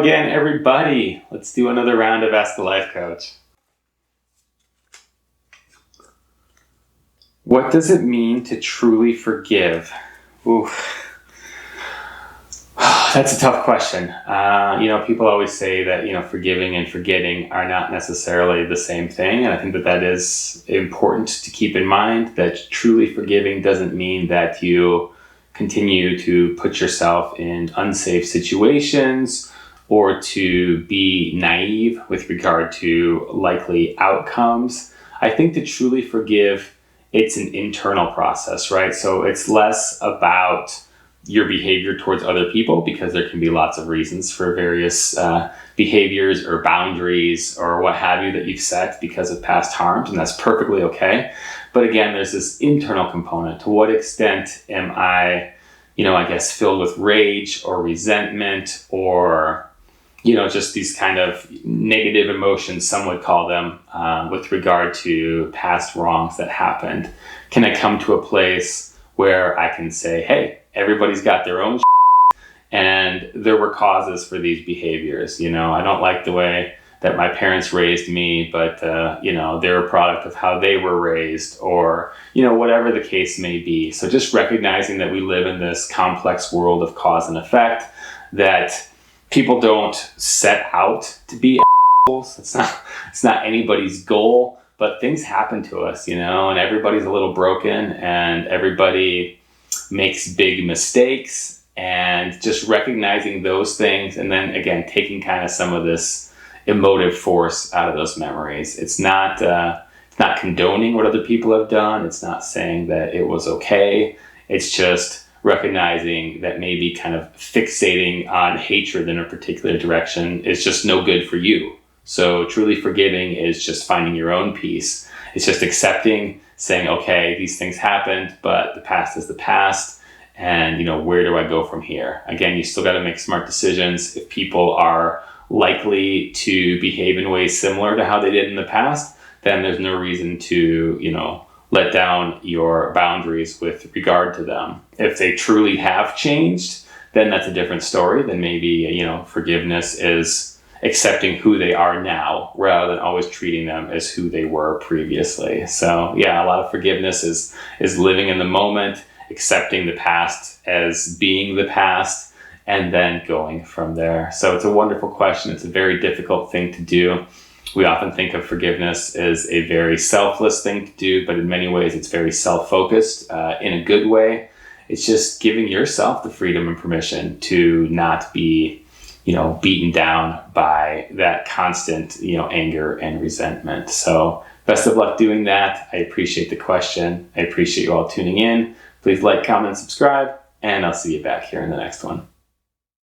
again, everybody. Let's do another round of Ask the Life Coach. What does it mean to truly forgive? Ooh. That's a tough question. People always say that, forgiving and forgetting are not necessarily the same thing. And I think that is important to keep in mind, that truly forgiving doesn't mean that you continue to put yourself in unsafe situations or to be naive with regard to likely outcomes. I think to truly forgive, it's an internal process, right? So it's less about your behavior towards other people, because there can be lots of reasons for various behaviors or boundaries or what have you that you've set because of past harms, and that's perfectly okay. But again, there's this internal component. To what extent am I, filled with rage or resentment or, just these kind of negative emotions, some would call them, with regard to past wrongs that happened? Can I come to a place where I can say, hey, everybody's got their own and there were causes for these behaviors. I don't like the way that my parents raised me, but they're a product of how they were raised, or whatever the case may be. So just recognizing that we live in this complex world of cause and effect, that people don't set out to be assholes. It's not anybody's goal, but things happen to us, and everybody's a little broken and everybody makes big mistakes, and just recognizing those things, and then again taking kind of some of this emotive force out of those memories. It's not condoning what other people have done. It's not saying that it was okay. It's just recognizing that maybe kind of fixating on hatred in a particular direction is just no good for you. So truly forgiving is just finding your own peace. It's just accepting, saying, okay, these things happened, but the past is the past. And, where do I go from here? Again, you still got to make smart decisions. If people are likely to behave in ways similar to how they did in the past, then there's no reason to, let down your boundaries with regard to them. If they truly have changed, then that's a different story. Then maybe, forgiveness is accepting who they are now rather than always treating them as who they were previously. So yeah, a lot of forgiveness is living in the moment, accepting the past as being the past, and then going from there. So it's a wonderful question. It's a very difficult thing to do. We often think of forgiveness as a very selfless thing to do, but in many ways it's very self-focused in a good way. It's just giving yourself the freedom and permission to not be, beaten down by that constant, anger and resentment. So best of luck doing that. I appreciate the question. I appreciate you all tuning in. Please like, comment, and subscribe, and I'll see you back here in the next one.